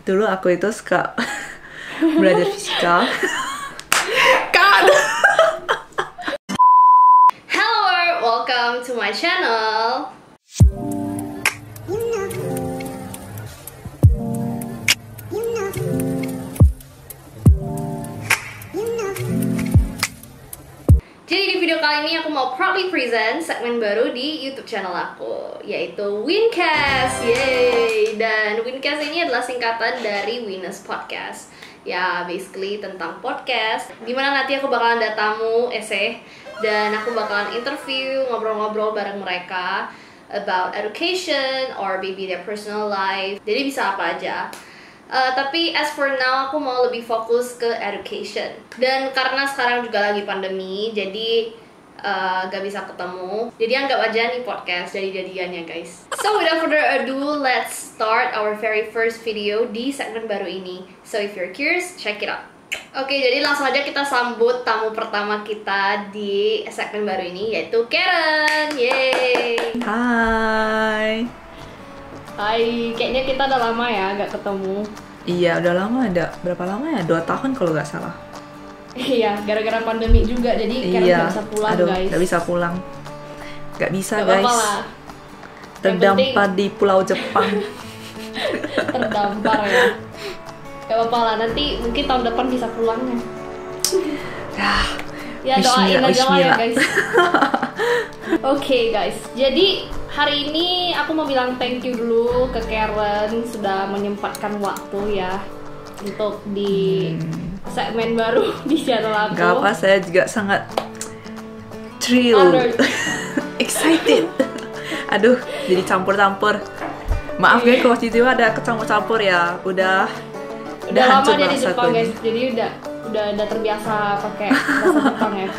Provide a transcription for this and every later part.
Dulu aku itu suka belajar fisika. Kan. Hello, welcome to my channel. Jadi di video kali ini aku mau proudly present segmen baru di YouTube channel aku, yaitu Wincast. Yeay! Dan Wincast ini adalah singkatan dari Winners Podcast. Ya, basically tentang podcast, dimana nanti aku bakalan ada tamu, dan aku bakalan interview, ngobrol-ngobrol bareng mereka about education or maybe their personal life. Jadi bisa apa aja. Tapi as for now aku mau lebih fokus ke education. Dan karena sekarang juga lagi pandemi, jadi gak bisa ketemu. Jadi anggap aja nih podcast jadi-jadiannya guys. So without further ado, let's start our very first video di segmen baru ini. So if you're curious, check it out. Oke, jadi langsung aja kita sambut tamu pertama kita di segmen baru ini, yaitu Karen. Yeay! Hai. Hai, kayaknya kita udah lama ya gak ketemu. Iya, udah lama. Berapa lama ya? 2 tahun kalau nggak salah. Iya, gara-gara pandemi juga, jadi Karen gak bisa pulang. Aduh, guys. Gak bisa pulang. Gak bisa Gak guys. apa-apa lah. Terdampar di Pulau Jepang. Terdampar ya. Gak apa-apa lah, nanti mungkin tahun depan bisa pulangnya. Ya doain aja lah ya guys. Oke guys, jadi hari ini aku mau bilang thank you dulu ke Karen sudah menyempatkan waktu ya untuk di segmen baru di channel aku. Gak apa, saya juga sangat thrilled, excited. Aduh, jadi campur-campur. Maaf ya kalau waktu itu ada kecampur-campur ya. Udah lama dia di bahasa Jepang aku guys, ini. jadi udah terbiasa pakai bahasa Jepang ya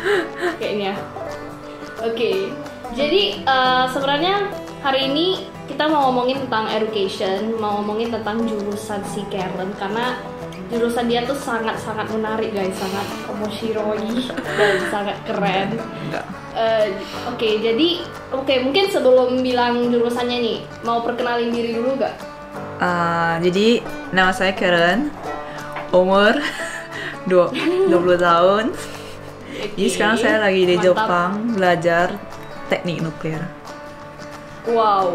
kayaknya. Oke, jadi sebenarnya hari ini kita mau ngomongin tentang education, mau ngomongin tentang jurusan si Karen, karena jurusan dia tuh sangat-sangat menarik guys, sangat omoshiroi dan sangat keren. Oke, mungkin sebelum bilang jurusannya nih, mau perkenalin diri dulu gak? Jadi nama saya Karen, umur 20 tahun. Jadi sekarang saya lagi di Jepang belajar teknik nuklir. Wow.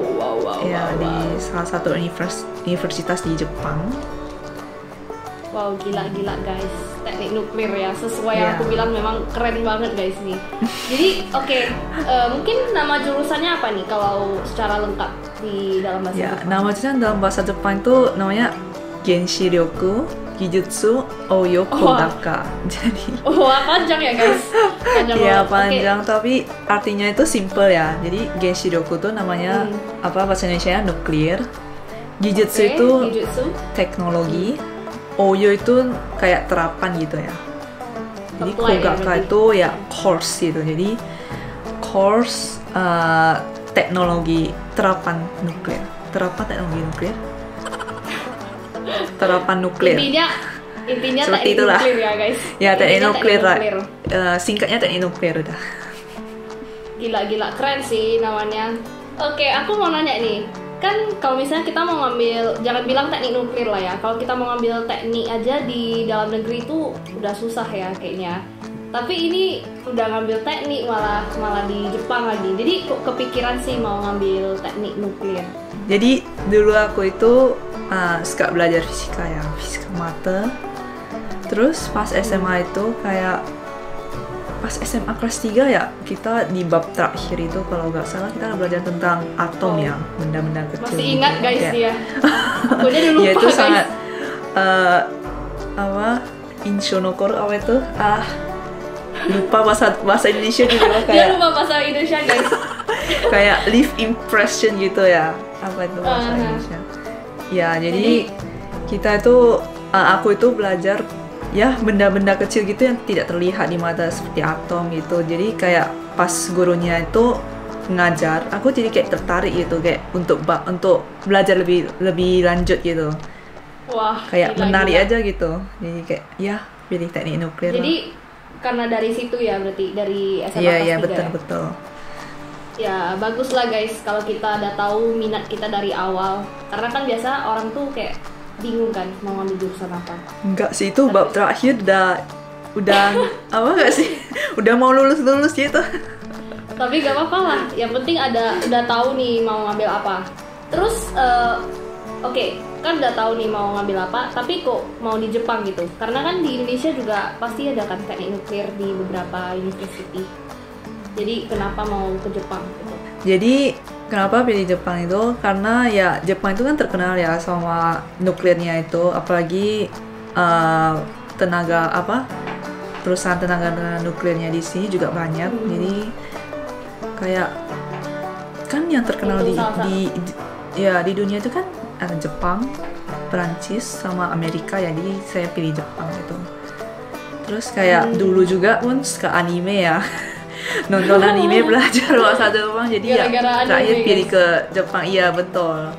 Ya, di salah satu universitas di Jepang. Wow, gila guys, teknik nuklir ya, sesuai yang Yeah. aku bilang, memang keren banget guys nih. Jadi mungkin nama jurusannya apa nih kalau secara lengkap di dalam bahasa Ya, Jepang? nama jurusan dalam bahasa Jepang itu namanya Genshiryoku Gijutsu Oyo Kodaka. Jadi Panjang ya guys? Panjang ya banget. panjang, tapi artinya itu simple ya. Jadi Genshiryoku tuh namanya bahasa Indonesia nuklir. Gijutsu itu Jujutsu. teknologi. Oyo itu kayak terapan gitu ya. Jadi Apply ya, Kodaka berarti. itu ya course gitu. Jadi course teknologi terapan nuklir. Terapan teknologi nuklir. Terapan nuklir. Intinya Seperti teknik itulah. nuklir ya guys. Ya, teknik Intinya nuklir lah. nuklir. Singkatnya teknik nuklir udah. Gila, keren sih namanya. Oke, aku mau nanya nih. Kan kalau misalnya kita mau ngambil, jangan bilang teknik nuklir lah ya. Kalau kita mau ngambil teknik aja di dalam negeri itu udah susah ya kayaknya. Tapi ini udah ngambil teknik malah di Jepang lagi. Jadi kok kepikiran sih mau ngambil teknik nuklir? Jadi dulu aku itu suka belajar fisika ya, fisika mata. Terus pas SMA itu kayak pas SMA kelas 3 ya, kita di bab terakhir itu kalau nggak salah kita belajar tentang atom ya, benda-benda kecil. Masih ingat gitu. guys Kayak- dia. Aku aja dulu Ya lupa itu guys. sangat inshonokoro apa itu? Lupa bahasa Indonesia juga Dia kayak lupa bahasa Indonesia guys. kayak live impression gitu ya. Apa itu bahasa Indonesia? Ya, jadi kita itu aku itu belajar ya benda-benda kecil gitu yang tidak terlihat di mata seperti atom gitu. Jadi kayak pas gurunya itu ngajar, aku jadi kayak tertarik gitu kayak untuk belajar lebih lanjut gitu. Wah, Kayak gila, menarik gila. aja gitu. Jadi kayak ya pilih teknik nuklir. Jadi karena dari situ ya, berarti dari SMA Iya kelas 3 betul. Ya bagus lah guys kalau kita udah tahu minat kita dari awal, karena kan biasa orang tuh kayak bingung kan mau ngambil jurusan apa? Enggak sih, itu bab terakhir udah apa nggak sih? Udah mau lulus gitu. Tapi gak apa-apa lah, yang penting udah tahu nih mau ngambil apa. Terus oke, kan udah tahu nih mau ngambil apa, tapi kok mau di Jepang gitu? Karena kan di Indonesia juga pasti ada kan teknik nuklir di beberapa university. Jadi kenapa mau ke Jepang gitu? Jadi kenapa pilih Jepang itu? Karena ya Jepang itu kan terkenal ya sama nuklirnya itu, apalagi perusahaan tenaga nuklirnya di sini juga banyak. Jadi kayak kan yang terkenal di dunia itu kan ada Jepang, Perancis sama Amerika ya. Jadi saya pilih Jepang gitu. Terus kayak dulu juga pun suka anime ya. Nonton anime, belajar bahasa Jepang, jadi ya terakhir pilih ke Jepang. Iya betul.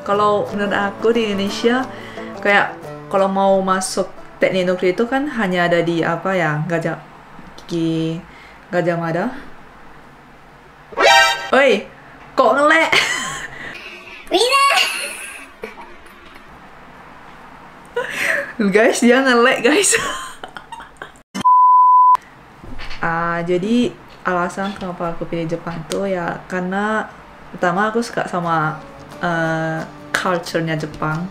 Kalau menurut aku di Indonesia kayak kalau mau masuk teknik nuklir itu kan hanya ada di apa ya, Gajah Mada. Oi, kok ngelek? Guys, dia ngelek guys. Jadi alasan kenapa aku pilih Jepang tuh ya karena pertama aku suka sama culture-nya Jepang.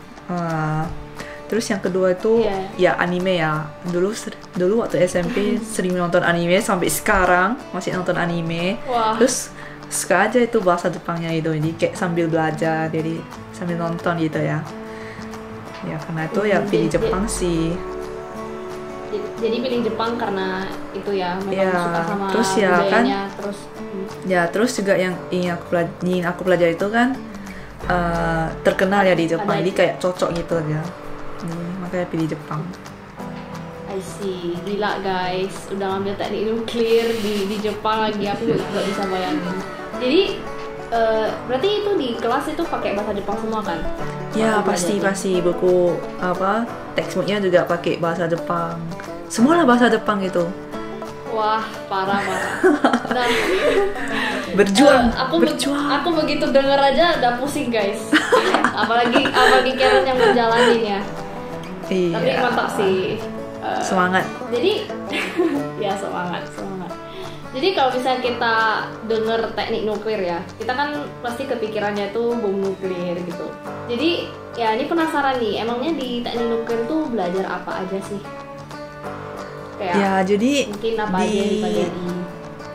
Terus yang kedua itu ya anime ya. Dulu waktu SMP sering nonton anime, sampai sekarang masih nonton anime. Wah. Terus suka aja itu bahasa Jepangnya itu, jadi kayak sambil belajar, jadi sambil nonton gitu ya. Ya karena itu ya pilih Jepang sih. Jadi pilih Jepang karena itu ya, memang suka sama terus ya budayanya, kan, terus juga yang ingin aku pelajari itu kan terkenal ya di Jepang, jadi kayak cocok gitu aja. Makanya pilih Jepang. I see, gila guys, udah ngambil teknik nuklir di Jepang lagi, aku nggak bisa bayangin. Jadi berarti itu di kelas itu pakai bahasa Jepang semua kan? Ya pasti buku textbooknya juga pakai bahasa Jepang. Semualah bahasa Jepang gitu. Wah, parah. Nah, berjuang. Aku begitu denger aja udah pusing guys. apalagi Karen yang menjalanin ya. Iya. Tapi mantap sih. Semangat. Jadi ya semangat. Jadi kalau misalnya kita denger teknik nuklir ya, kita kan pasti kepikirannya tuh bom nuklir gitu. Jadi ya ini penasaran nih, emangnya di teknik nuklir tuh belajar apa aja sih? Kayak ya jadi mungkin apa aja yang dipelajari?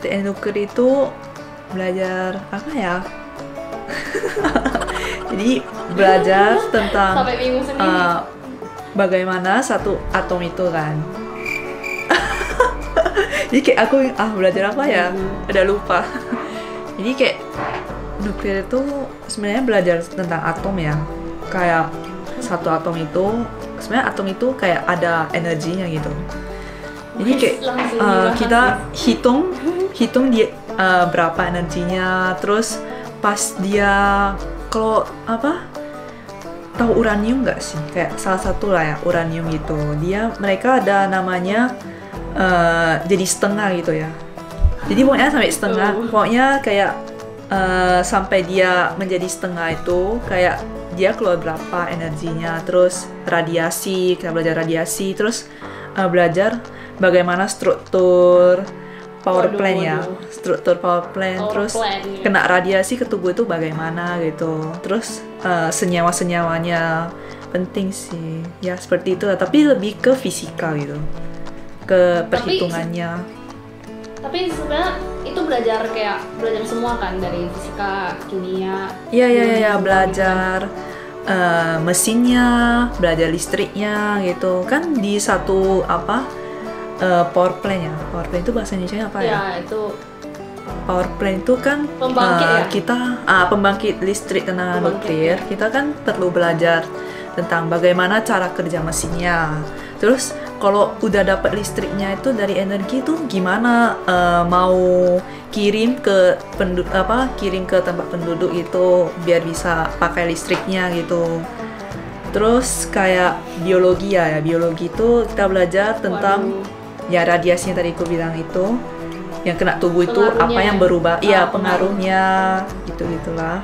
Teknik nuklir itu belajar apa ya? Jadi belajar tentang sampai bingung sendiri. Bagaimana satu atom itu kan. Jadi kayak aku belajar apa ya? Ada lupa. Jadi kayak nuklir itu sebenarnya belajar tentang atom ya. Kayak satu atom itu sebenarnya atom itu kayak ada energinya gitu. Jadi kayak kita hitung dia berapa energinya, terus pas dia kalau tahu uranium nggak sih? Kayak salah satu lah ya uranium gitu. Mereka ada namanya jadi setengah gitu ya. Jadi pokoknya sampai setengah, pokoknya kayak sampai dia menjadi setengah itu kayak dia keluar berapa energinya, terus radiasi, kita belajar radiasi, terus belajar bagaimana struktur power plant ya, struktur power plant, terus kena radiasi ke tubuh itu bagaimana gitu, terus senyawa-senyawanya penting sih, ya seperti itu, tapi lebih ke fisika gitu, ke perhitungannya. Tapi sebenarnya itu belajar semua kan, dari fisika, kimia. Iya belajar mesinnya, belajar listriknya gitu kan di satu power plant ya. Power plant itu bahasa Indonesia apa ya? Ya itu power plant itu kan pembangkit ya? Kita pembangkit listrik tenaga nuklir. Kita kan perlu belajar tentang bagaimana cara kerja mesinnya. Terus kalau udah dapat listriknya itu dari energi itu gimana mau kirim ke tempat penduduk itu biar bisa pakai listriknya gitu. Terus kayak biologi ya, biologi itu kita belajar tentang ya radiasinya tadi aku bilang itu, yang kena tubuh itu apa yang berubah, iya pengaruhnya gitu-gitulah.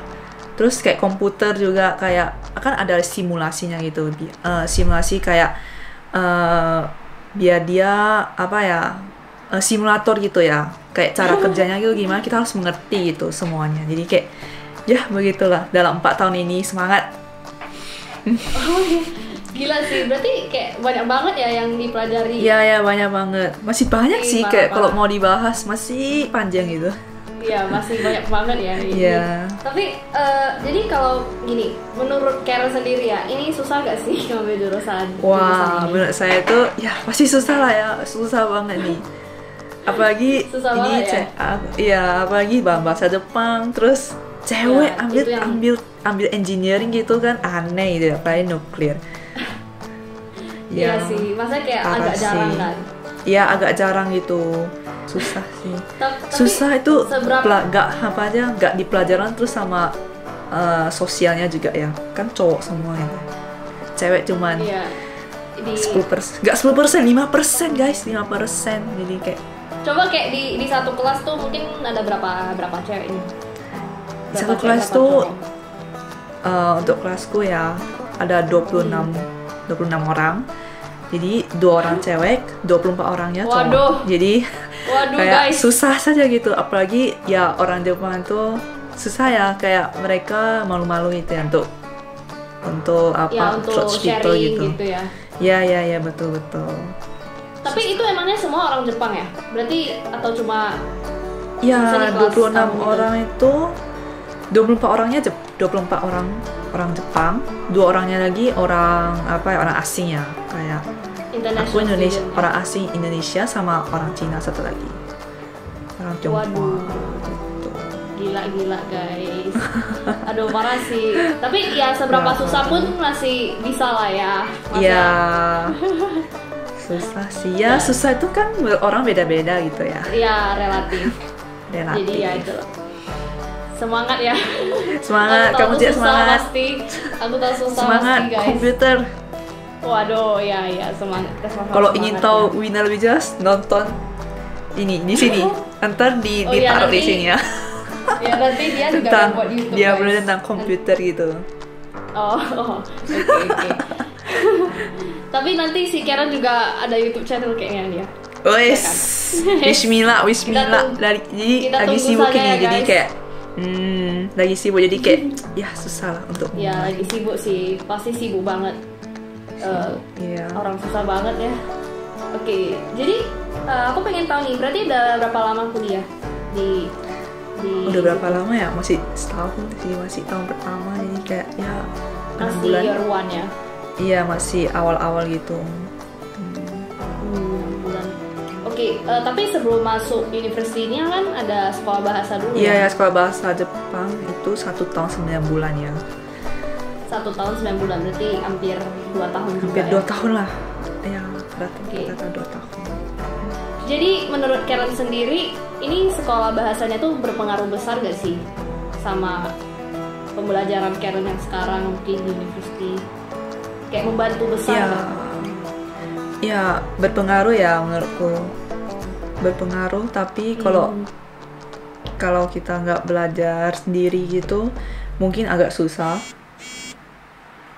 Terus kayak komputer juga kayak akan ada simulasinya gitu. Simulasi kayak biar dia apa ya, simulator gitu ya, kayak cara kerjanya gitu gimana, kita harus mengerti gitu semuanya. Jadi kayak ya begitulah, dalam 4 tahun ini semangat. Oh, gila sih, berarti kayak banyak banget ya yang dipelajari. Ya banyak banget, masih banyak sih, kayak kalau parah. mau dibahas masih panjang gitu. Iya, masih banyak banget ya ini. Iya. Tapi jadi kalau gini, menurut Karen sendiri ya, ini susah gak sih ngambil jurusan Wah, ini? menurut saya tuh ya pasti susah lah ya, susah banget nih. Apalagi Susah ini banget ya? apalagi bahasa Jepang, terus cewek Ya, itu yang- ambil engineering gitu kan, aneh gitu ya, apalagi nuklir. Iya sih, maksudnya kayak parah agak jarang sih. kan. Iya, agak jarang gitu. Susah sih. Tapi Susah itu seberapa- gak di pelajaran, terus sama sosialnya juga ya. Kan cowok semua gitu. Cewek cuman Iya. Di 10%. Gak 10%, 5% guys, 5%. Jadi kayak coba kayak di satu kelas tuh mungkin ada berapa cewek ini? di satu Berapa kelas cewek, tuh berapa cowok? untuk kelasku ya ada 26 orang. Jadi 2 orang cewek, 24 orangnya cowok. Waduh. Jadi Waduh kayak guys. susah saja gitu, apalagi ya orang Jepang itu susah ya, kayak mereka malu-malu gitu ya untuk apa, Ya untuk approach people sharing gitu. gitu ya. Ya betul. Tapi itu emangnya semua orang Jepang ya? Berarti atau cuma Ya Maksudnya di kelas 26 kamu gitu? orang itu 24 orangnya 24 orang Jepang, 2 orangnya lagi orang apa ya, orang asing ya, kayak international aku Indonesia, student ya? orang asing Indonesia sama orang Cina satu lagi, orang Tiongkok. Waduh. Gitu. Gila guys. Aduh parah sih. Tapi ya seberapa Ya. susah pun masih bisa lah ya. Masa- Ya susah sih ya, susah itu kan orang beda-beda gitu ya, Ya relatif. relatif. Jadi ya itu. Semangat ya. Semangat, Aku tahu kamu tuh tidak susah semangat. Pasti. Aku tahu susah Semangat pasti guys. komputer. Waduh, ya semangat. Kita sama-sama Kalau ingin semangat tahu ya. Winner Wijas, nonton ini di sini. Ntar Oh iya, ditaruh di nanti sini ya. Ya nanti dia juga Tentang akan buat YouTube. dia guys. boleh tentang komputer gitu. Oke. Tapi nanti si Karen juga ada YouTube channel kayaknya dia. Wes, Bismillah. Kita Jadi kita lagi tunggu sibuk saja ini, ya, jadi guys. kayak lagi sibuk, jadi kayak ya susah lah untuk Ya lagi sibuk sih, pasti sibuk banget. Iya. Orang susah banget ya. Oke, jadi aku pengen tahu nih, berarti udah berapa lama kuliah di Udah berapa lama ya? Masih setahun sih, masih tahun pertama, jadi kayak ya 6 masih bulan. year one ya? Iya, masih awal-awal gitu. 6 bulan. Oke, tapi sebelum masuk universitinya kan ada sekolah bahasa dulu Iya ya? ya, sekolah bahasa Jepang itu 1 tahun 9 bulan ya. 1 tahun 9 bulan, berarti hampir 2 tahun juga Hampir ya? 2 tahun lah. Ya, Oke. rata-rata 2 tahun. Jadi menurut Karen sendiri, ini sekolah bahasanya tuh berpengaruh besar gak sih sama pembelajaran Karen yang sekarang mungkin di university? Kayak membantu besar Ya, nggak? ya berpengaruh ya menurutku. Berpengaruh, tapi kalau kita nggak belajar sendiri gitu, mungkin agak susah.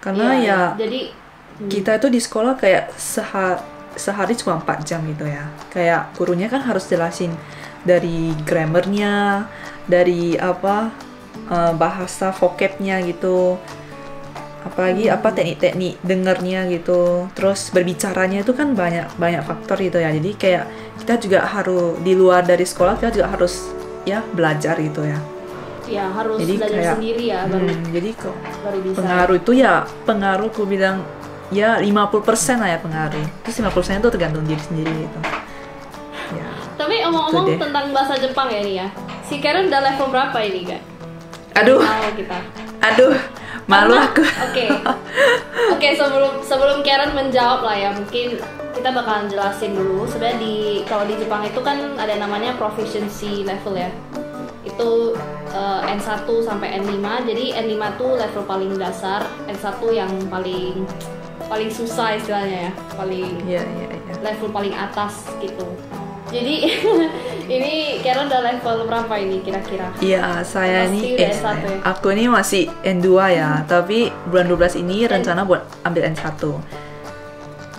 Karena Iya, ya jadi kita itu di sekolah kayak sehari cuma 4 jam gitu ya. Kayak gurunya kan harus jelasin dari grammarnya, dari bahasa vocabnya gitu. Apalagi teknik-teknik dengernya gitu. Terus berbicaranya itu kan banyak faktor gitu ya. Jadi kayak kita juga harus di luar dari sekolah, kita juga harus ya belajar gitu ya. ya harus Jadi belajar kayak, sendiri ya baru jadi kok baru bisa. pengaruh itu ya, pengaruh aku bilang ya 50% lah ya pengaruh. Terus 50% itu tergantung diri sendiri gitu. Ya. Tapi Itu omong-omong deh. tentang bahasa Jepang ya nih ya. Si Karen udah level berapa ini kak? Aduh, Tahu kita. malu Karena- aku. Oke, sebelum Karen menjawab lah ya, mungkin kita bakalan jelasin dulu. Sebenarnya kalau di Jepang itu kan ada namanya proficiency level ya. Itu N1 sampai N5. Jadi N5 tuh level paling dasar, N1 yang paling susah istilahnya ya, paling Iya. level paling atas gitu. Jadi Ini Karen udah level berapa ini kira-kira? Iya, saya Pasti nih udah S1 ya? aku ini masih N2 ya, tapi bulan 12 ini rencana buat ambil N1.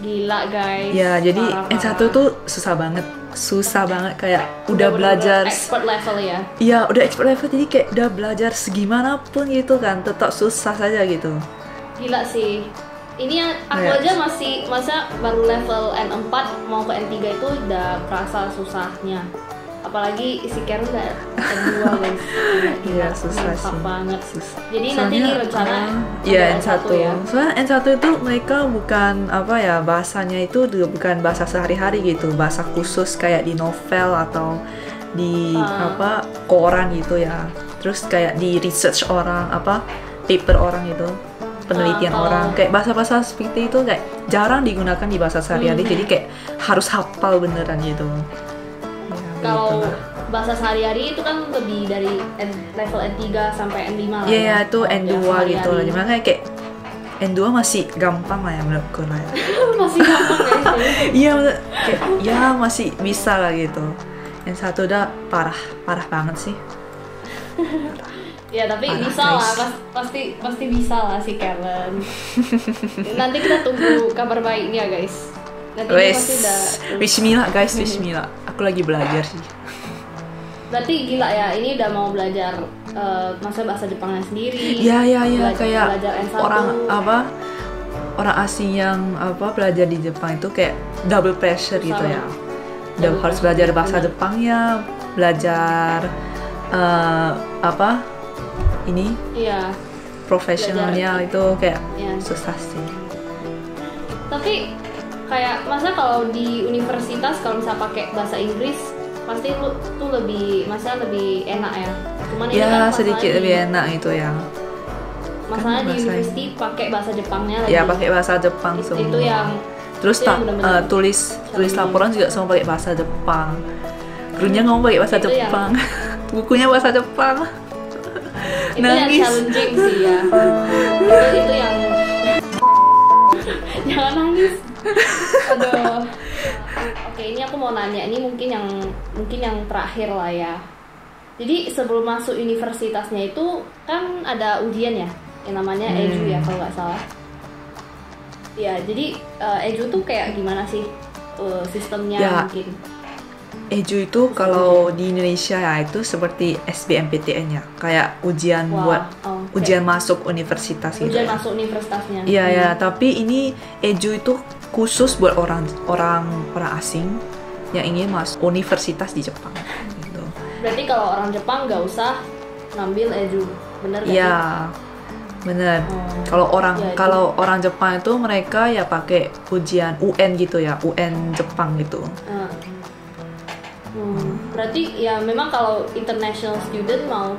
Gila guys. Ya, jadi Parah. N1 tuh susah banget kayak udah belajar. expert level ya. Iya, udah expert level, jadi kayak udah belajar segimanapun gitu kan, tetap susah saja gitu. Gila sih. Ini yang aku Kayak- aja masa baru level N4 mau ke N3 itu udah kerasa susahnya. Apalagi si Karen udah N2 guys. Iya, susah mantap sih. banget. Susah. Jadi nanti nih rencana Iya, ambil N1 ya. Soalnya N1 itu mereka bukan apa ya, bahasanya itu bukan bahasa sehari-hari gitu, bahasa khusus kayak di novel atau di apa koran gitu ya. Terus kayak di research orang, apa paper orang itu, penelitian kalau- orang, kayak bahasa-bahasa seperti itu kayak jarang digunakan di bahasa sehari-hari, jadi kayak harus hafal beneran gitu. Ya, Kalau begitulah. bahasa sehari-hari itu kan lebih dari level N3 sampai N5 lah. Iya, ya. itu Kalau N2 yang gitu lah. sehari-hari. Makanya kayak N2 masih gampang lah ya menurutku lah ya. Masih gampang guys. Iya, kayak ya masih bisa lah gitu. N1 udah parah banget sih. Ya tapi Parah, bisa guys. lah, pasti bisa lah si Karen. Nanti kita tunggu kabar baiknya guys. Nanti dia Wes, pasti udah. Bismillah guys, Bismillah. Aku lagi belajar sih. Berarti gila ya, ini udah mau belajar masa bahasa Jepangnya sendiri. Iya, kayak belajar N1. orang asing yang belajar di Jepang itu kayak double pressure gitu Sama. ya. Udah Double harus pressure, belajar bahasa benar. Jepangnya, belajar ini Iya. profesionalnya itu kayak Iya. susah sih. Tapi kayak masa kalau di universitas kalau misalnya pakai bahasa Inggris pasti tuh lebih enak ya. Cuman ini kan Ya masalahnya sedikit di- lebih enak itu ya. Masalahnya di bahasa- university pakai bahasa Jepangnya lagi. Ya pakai bahasa Jepang Itu- semua. itu yang Terus itu yang benar-benar tulis challenging. laporan juga semua pakai bahasa Jepang. Gurunya ngomong pakai bahasa Itu yang- Jepang. Bukunya bahasa Jepang. itu yang Nangis. challenging sih ya. itu yang jangan nangis. Aduh. Oke, ini aku mau nanya, ini mungkin yang terakhir lah ya. Jadi sebelum masuk universitasnya itu kan ada ujian ya, yang namanya EJU ya kalau nggak salah. Ya, jadi EJU tuh kayak gimana sih sistemnya Ya. mungkin? EJU itu kalau di Indonesia ya itu seperti SBMPTN ya, kayak ujian Wah, buat oke. ujian masuk universitas gitu. Ujian ya. masuk universitasnya. Iya ya, tapi ini EJU itu khusus buat orang asing yang ingin masuk universitas di Jepang gitu. Berarti kalau orang Jepang nggak usah ngambil EJU, bener nggak sih? Iya, bener. Kalau Ya, itu. kalau orang Jepang itu mereka ya pakai ujian UN gitu ya, UN Jepang gitu. Berarti ya memang kalau international student mau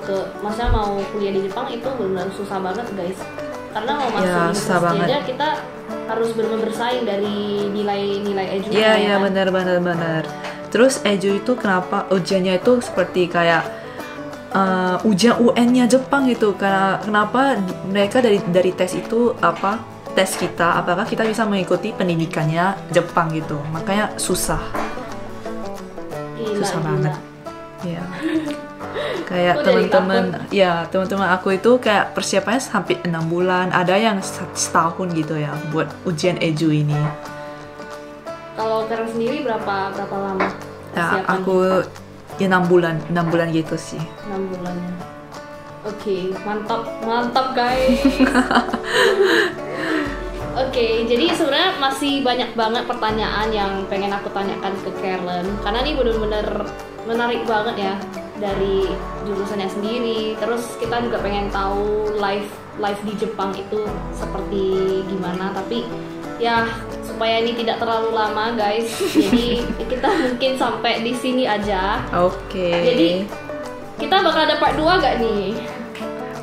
kuliah di Jepang itu benar-benar susah banget guys. Karena mau masuk Ya, susah universitas banget. aja kita harus benar-benar bersaing dari nilai EJU. Iya, benar. Terus EJU itu kenapa ujiannya itu seperti kayak ujian UN-nya Jepang gitu. Karena kenapa mereka dari tes itu tes kita apakah kita bisa mengikuti pendidikannya Jepang gitu. Makanya susah banget. Iya. Kayak Aku jadi teman-teman aku itu kayak persiapannya sampai 6 bulan, ada yang setahun gitu ya buat ujian EJU ini. Kalau Karen sendiri berapa lama? Ya, persiapannya? aku ya 6 bulan gitu sih. 6 bulannya. Oke, mantap guys. Oke, jadi sebenarnya masih banyak banget pertanyaan yang pengen aku tanyakan ke Karen karena ini benar-benar menarik banget ya dari jurusannya sendiri. Terus kita juga pengen tahu life di Jepang itu seperti gimana. Tapi ya supaya ini tidak terlalu lama guys, jadi kita mungkin sampai di sini aja. Oke. Jadi kita bakal ada part 2 gak nih?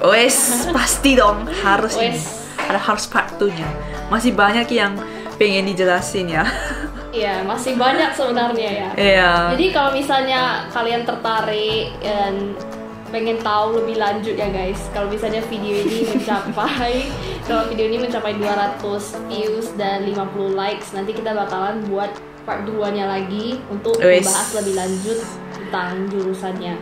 Wes, pasti dong, harus ini. Wes. Harus part 2-nya. Masih banyak yang pengen dijelasin ya. Iya, masih banyak sebenarnya ya. Iya. Jadi kalau misalnya kalian tertarik dan pengen tahu lebih lanjut ya guys, kalau misalnya video ini mencapai 200 views dan 50 likes, nanti kita bakalan buat part 2-nya lagi untuk Wes. membahas lebih lanjut tentang jurusannya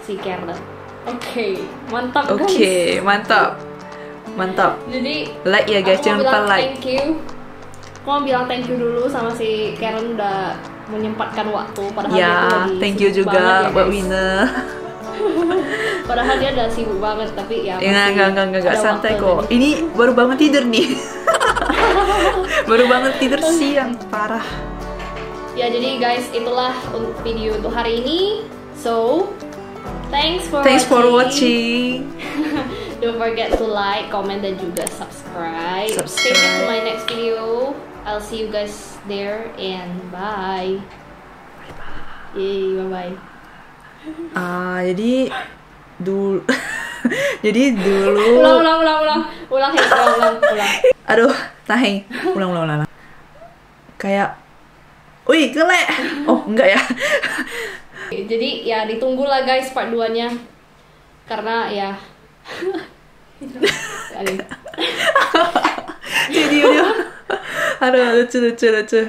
si Karen. Oke, mantap guys. Oke, mantap. Mantap. Jadi Like ya guys, aku mau jangan lupa bilang like. thank you. Aku mau bilang thank you dulu sama si Karen udah menyempatkan waktu, padahal dia tuh Ya, lagi thank you sibuk juga banget ya, buat guys. Winner. Padahal dia udah sibuk banget, tapi ya masih Enggak ada santai waktu kok. dan- Ini baru bangun tidur nih. Baru bangun tidur siang, parah. Ya jadi guys, itulah video untuk hari ini. So, thanks for watching. Don't forget to like, comment, dan juga subscribe. Stay tuned to my next video. I'll see you guys there and bye. Yay, bye-bye. Jadi dulu jadi dulu Ulang. aduh, taheng. Ulang. Kayak wih, gelek. Oh, enggak ya. Jadi ya ditunggulah guys part 2-nya. Karena ya Jadi aduh, lucu.